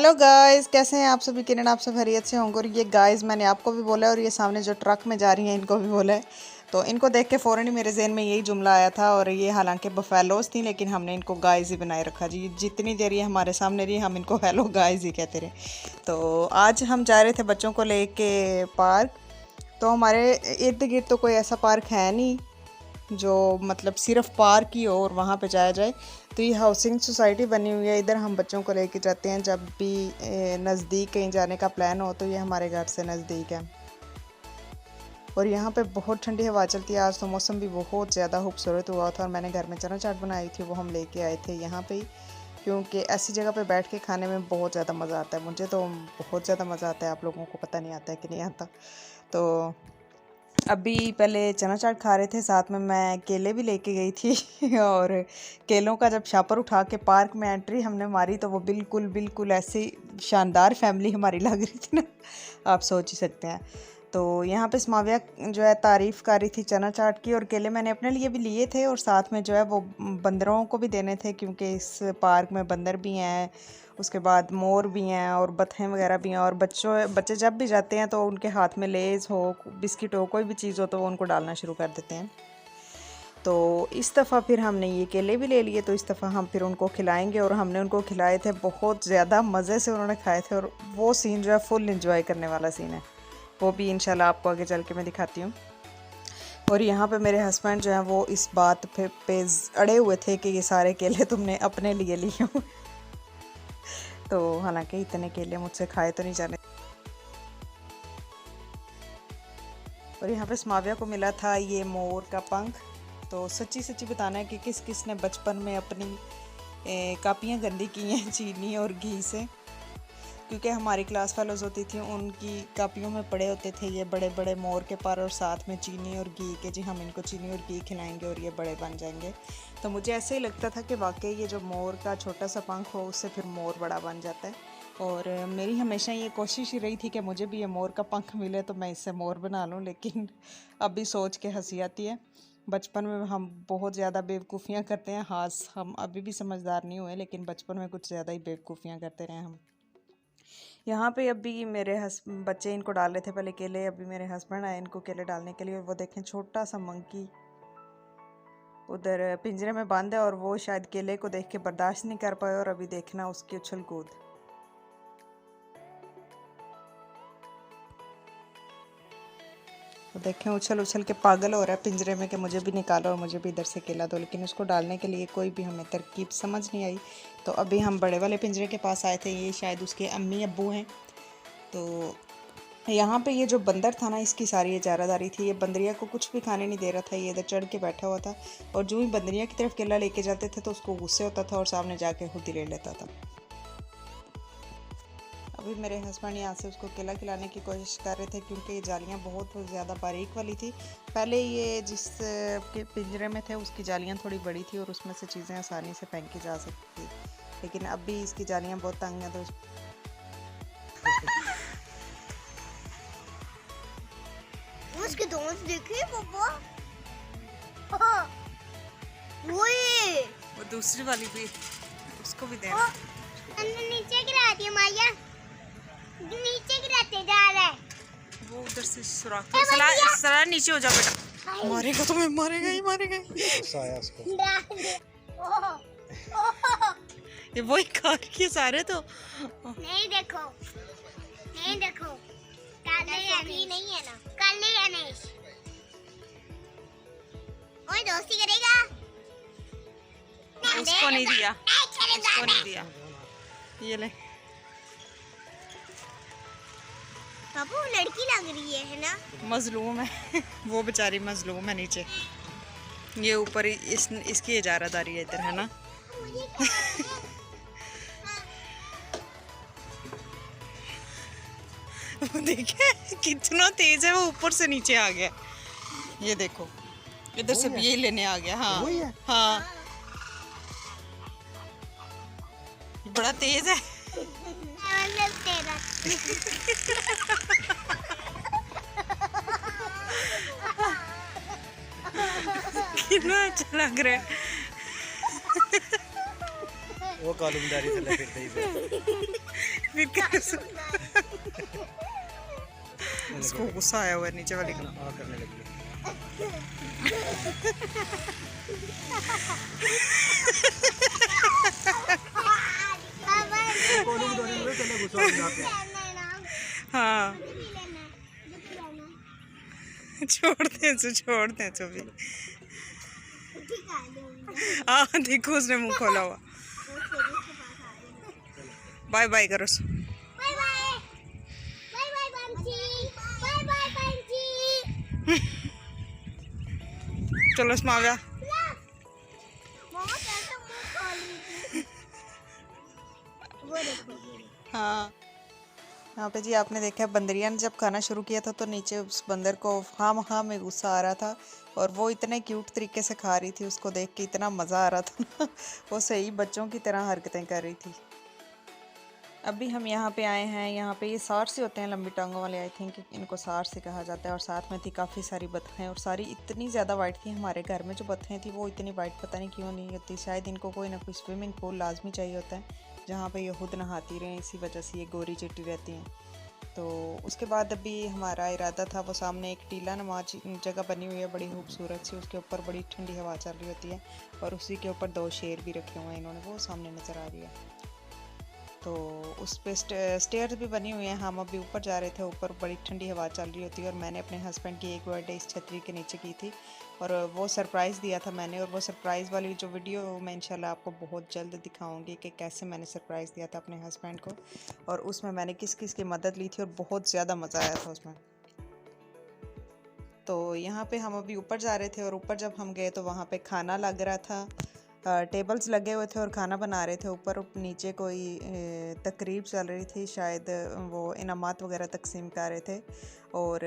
Hello guys, कैसे हैं आप सभी। किरण आप सब खैरियत से होंगे। और ये गाइस मैंने आपको भी बोला है और ये सामने जो ट्रक में जा रही हैं इनको भी बोला है। तो इनको देख के फ़ौरन ही मेरे जहन में यही जुमला आया था। और ये हालांकि बफेलोज थी लेकिन हमने इनको गाइस ही बनाए रखा जी। जितनी देर ये हमारे सामने रही हम इनको हेलो गाइस ही कहते रहे। तो आज हम जा रहे थे बच्चों को लेके पार्क। तो हमारे इर्द गिर्द तो कोई ऐसा पार्क है नहीं जो मतलब सिर्फ पार्क ही हो और वहाँ पे जाया जाए। तो ये हाउसिंग सोसाइटी बनी हुई है, इधर हम बच्चों को लेके जाते हैं जब भी नज़दीक कहीं जाने का प्लान हो। तो ये हमारे घर से नज़दीक है और यहाँ पे बहुत ठंडी हवा चलती है। आज तो मौसम भी बहुत ज़्यादा खूबसूरत हुआ था और मैंने घर में चना चाट बनाई थी, वो हम लेके आए थे यहाँ पे ही, क्योंकि ऐसी जगह पे बैठ के खाने में बहुत ज़्यादा मज़ा आता है। मुझे तो बहुत ज़्यादा मज़ा आता है, आप लोगों को पता नहीं आता है कि नहीं आता। तो अभी पहले चना चाट खा रहे थे, साथ में मैं केले भी लेके गई थी और केलों का जब शापर उठा के पार्क में एंट्री हमने मारी तो वो बिल्कुल बिल्कुल ऐसी शानदार फैमिली हमारी लग रही थी ना, आप सोच ही सकते हैं। तो यहाँ पे समाविया जो है तारीफ़ कर रही थी चना चाट की, और केले मैंने अपने लिए भी लिए थे और साथ में जो है वो बंदरों को भी देने थे, क्योंकि इस पार्क में बंदर भी हैं, उसके बाद मोर भी हैं और बतखें वगैरह भी हैं। और बच्चे जब भी जाते हैं तो उनके हाथ में लेज़ हो, बिस्किट हो, कोई भी चीज़ हो तो वो उनको डालना शुरू कर देते हैं। तो इस दफ़ा फिर हमने ये केले भी ले लिए, तो इस दफ़ा हम फिर उनको खिलाएंगे। और हमने उनको खिलाए थे, बहुत ज़्यादा मज़े से उन्होंने खाए थे और वो सीन जो है फुल इंजॉय करने वाला सीन है, वो भी इंशाल्लाह आपको आगे चल के मैं दिखाती हूँ। और यहाँ पे मेरे हस्बैंड जो हैं वो इस बात पे अड़े हुए थे कि ये सारे केले तुमने अपने लिए लिए हो। तो हालांकि इतने केले मुझसे खाए तो नहीं जाने। और यहाँ पे समाविया को मिला था ये मोर का पंख। तो सच्ची सच्ची बताना है कि किस किस ने बचपन में अपनी कापियाँ गंदी की हैं चीनी और घी से, क्योंकि हमारी क्लास फेलोज़ होती थी उनकी कापियों में पड़े होते थे ये बड़े बड़े मोर के पर और साथ में चीनी और घी के, जी हम इनको चीनी और घी खिलाएंगे और ये बड़े बन जाएंगे। तो मुझे ऐसे ही लगता था कि वाकई ये जो मोर का छोटा सा पंख हो उससे फिर मोर बड़ा बन जाता है। और मेरी हमेशा ये कोशिश ही रही थी कि मुझे भी ये मोर का पंख मिले तो मैं इससे मोर बना लूँ, लेकिन अभी सोच के हंसी आती है। बचपन में हम बहुत ज़्यादा बेवकूफ़ियाँ करते हैं, हाँ हम अभी भी समझदार नहीं हुए लेकिन बचपन में कुछ ज़्यादा ही बेवकूफ़ियाँ करते रहे हम। यहाँ पे अभी मेरे बच्चे इनको डाल रहे थे पहले केले, अभी मेरे हस्बैंड आए इनको केले डालने के लिए। और वो देखें छोटा सा मंकी उधर पिंजरे में बंद है और वो शायद केले को देख के बर्दाश्त नहीं कर पाए और अभी देखना उसकी उछल कूद। वो देखें उछल उछल के पागल हो रहा है पिंजरे में कि मुझे भी निकालो और मुझे भी इधर से केला दो, लेकिन उसको डालने के लिए कोई भी हमें तरकीब समझ नहीं आई। तो अभी हम बड़े वाले पिंजरे के पास आए थे, ये शायद उसके अम्मी अब्बू हैं। तो यहाँ पे ये जो बंदर था ना, इसकी सारी इजारादारी थी। ये बंदरिया को कुछ भी खाने नहीं दे रहा था, ये इधर चढ़ के बैठा हुआ था और जो ही बंदरिया की तरफ केला लेके जाते थे तो उसको गुस्से होता था और सामने जाके खुद ही ले लेता था। अभी मेरे हस्बैंड यहाँ से उसको केला खिलाने की कोशिश कर रहे थे, क्योंकि ये जालियाँ बहुत ज़्यादा बारीक वाली थी। पहले ये जिस के पिंजरे में थे उसकी जालियाँ थोड़ी बड़ी थी और उसमें से चीज़ें आसानी से फेंकी जा सकती थी, लेकिन अभी इसकी जालियाँ बहुत तंग हैं। तो उसके दोस्त देखे पापा, वो दूसरी वाली भी उसको भी देना। नीचे गिरा दिया माया, नीचे गिराते जा रहा है वो उधर से सुराख सला नीचे हो जा बेटा, मारेगा तुम्हें, मारेगा ही मारेगा। ये वही खा के सारे तो नहीं देखो, नहीं देखो, काले नहीं है ना, काले गणेश कोई दोस्ती करेगा। उसको नहीं दिया, उसको नहीं दिया, ये ले। पापा वो लड़की लग रही है ना, मजलूम है वो बेचारी मजलूम है नीचे, ये ऊपर इसकी इजारादारी है इधर, है ना। देखिए कितना तेज है, वो ऊपर से नीचे आ गया। ये देखो इधर से भी यही लेने आ गया। हाँ हाँ बड़ा तेज है। कितना अच्छा लग रहा है। वो कॉलमदारी थले फिरते ही फिर क्या इसको गुस्सा आया हुआ है नीचे वाली को। करने लगी हाँ छोड़ दे जो भी। हाँ देखो उसने मुंह खोला हुआ। बाय बाय करो। Bye bye bye bye Bunty bye bye Bunty. चलो स्माव्या। मम्मा कैसे मुंह खोल रही थी वो देखो। हाँ यहाँ पे जी आपने देखा बंदरिया ने जब खाना शुरू किया था तो नीचे उस बंदर को हाँ में गुस्सा आ रहा था और वो इतने क्यूट तरीके से खा रही थी, उसको देख के इतना मज़ा आ रहा था ना। वो सही बच्चों की तरह हरकतें कर रही थी। अभी हम यहाँ पे आए हैं, यहाँ पे ये सारसी होते हैं लंबी टांगों वाले, आई थिंक इनको सारसी कहा जाता है। और साथ में थी काफ़ी सारी बतखें और सारी इतनी ज़्यादा वाइट थी। हमारे घर में जो बतखें थी वो इतनी वाइट पता नहीं क्यों नहीं होती, शायद इनको कोई ना कोई स्विमिंग पूल लाजमी चाहिए होता है जहाँ पे ये खुद नहाती रहें, इसी वजह से ये गोरी चिट्टी रहती हैं। तो उसके बाद अभी हमारा इरादा था, वो सामने एक टीला नुमा जगह बनी हुई है बड़ी खूबसूरत सी, उसके ऊपर बड़ी ठंडी हवा चल रही होती है और उसी के ऊपर 2 शेर भी रखे हुए हैं इन्होंने, वो सामने नज़र आ रही है। तो उस पर स्टेयर्स भी बनी हुई हैं। हम अभी ऊपर जा रहे थे, ऊपर बड़ी ठंडी हवा चल रही होती है और मैंने अपने हस्बैंड की एक बर्थडे इस छतरी के नीचे की थी और वो सरप्राइज़ दिया था मैंने। और वो सरप्राइज़ वाली जो वीडियो मैं इंशाल्लाह आपको बहुत जल्द दिखाऊंगी कि कैसे मैंने सरप्राइज़ दिया था अपने हस्बैंड को और उसमें मैंने किस किस की मदद ली थी और बहुत ज़्यादा मज़ा आया था उसमें। तो यहाँ पे हम अभी ऊपर जा रहे थे और ऊपर जब हम गए तो वहाँ पे खाना लग रहा था, टेबल्स लगे हुए थे और खाना बना रहे थे ऊपर। नीचे कोई तकरीब चल रही थी, शायद वो इनामात वगैरह तकसीम कर रहे थे और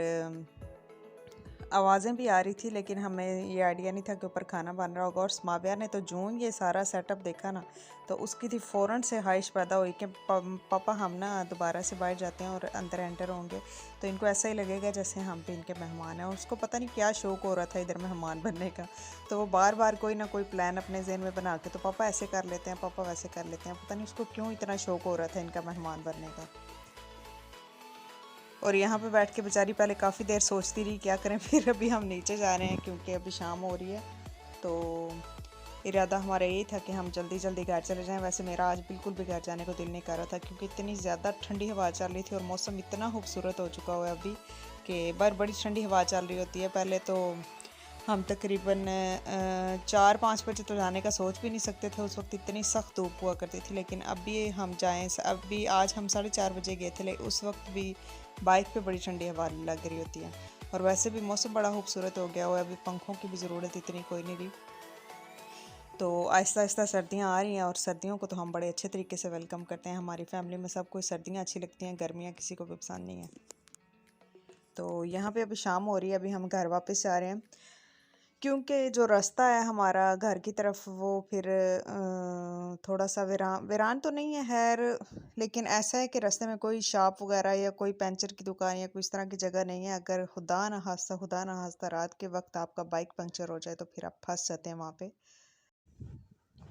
आवाज़ें भी आ रही थी, लेकिन हमें ये आइडिया नहीं था कि ऊपर खाना बन रहा होगा। और स्माविया ने तो जूं ये सारा सेटअप देखा ना तो उसकी थी फ़ौरन से ख्वाहिश पैदा हुई कि पापा हम ना दोबारा से बाहर जाते हैं और अंदर एंटर होंगे तो इनको ऐसा ही लगेगा जैसे हम भी इनके मेहमान हैं। और उसको पता नहीं क्या शौक़ हो रहा था इधर मेहमान बनने का, तो वो बार बार कोई ना कोई प्लान अपने जहन में बना के, तो पापा ऐसे कर लेते हैं, पापा वैसे कर लेते हैं, पता नहीं उसको क्यों इतना शौक़ हो रहा था इनका मेहमान बनने का। और यहाँ पे बैठ के बेचारी पहले काफ़ी देर सोचती रही क्या करें, फिर अभी हम नीचे जा रहे हैं क्योंकि अभी शाम हो रही है। तो इरादा हमारा यही था कि हम जल्दी जल्दी घर चले जाएं। वैसे मेरा आज बिल्कुल भी घर जाने को दिल नहीं कर रहा था क्योंकि इतनी ज़्यादा ठंडी हवा चल रही थी और मौसम इतना खूबसूरत हो चुका हुआ है अभी कि बड़ी ठंडी हवा चल रही होती है। पहले तो हम तकरीबन 4-5 बजे तो जाने का सोच भी नहीं सकते थे, उस वक्त इतनी सख्त धूप हुआ करती थी। लेकिन अभी हम जाएँ, अभी आज हम 4:30 बजे गए थे, लेकिन उस वक्त भी बाइक पे बड़ी ठंडी हवा लग रही होती है। और वैसे भी मौसम बड़ा खूबसूरत हो गया हुआ है, अभी पंखों की भी ज़रूरत इतनी कोई नहीं रही। तो आहिस्ता आहिस्ता सर्दियाँ आ रही हैं और सर्दियों को तो हम बड़े अच्छे तरीके से वेलकम करते हैं। हमारी फैमिली में सबको सर्दियाँ अच्छी लगती हैं, गर्मियाँ किसी को भी पसंद नहीं है। तो यहाँ पे अभी शाम हो रही है, अभी हम घर वापस जा रहे हैं क्योंकि जो रास्ता है हमारा घर की तरफ वो फिर थोड़ा सा वीरान तो नहीं है खैर, लेकिन ऐसा है कि रास्ते में कोई शॉप वगैरह या कोई पंचर की दुकान या कोई इस तरह की जगह नहीं है। अगर खुदा ना खास्ता रात के वक्त आपका बाइक पंचर हो जाए तो फिर आप फंस जाते हैं वहाँ पे।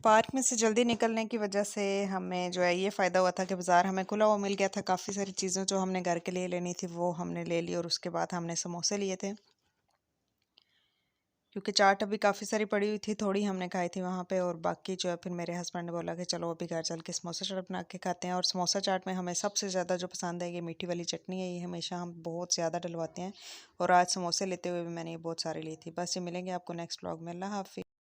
पार्क में से जल्दी निकलने की वजह से हमें जो है ये फ़ायदा हुआ था कि बाज़ार हमें खुला हुआ मिल गया था। काफ़ी सारी चीज़ें जो हमने घर के लिए लेनी थी वो हमने ले ली और उसके बाद हमने समोसे लिए थे क्योंकि चाट अभी काफ़ी सारी पड़ी हुई थी, थोड़ी हमने खाई थी वहाँ पे और बाकी जो है फिर मेरे हस्बैंड ने बोला कि चलो अभी घर चल के समोसा चाट बना के खाते हैं। और समोसा चाट में हमें सबसे ज़्यादा जो पसंद है ये मीठी वाली चटनी है, ये हमेशा हम बहुत ज़्यादा डलवाते हैं और आज समोसे लेते हुए भी मैंने ये बहुत सारे ली थी। बस ये मिलेंगे आपको नेक्स्ट व्लॉग में। अल्लाह हाफ़िज़।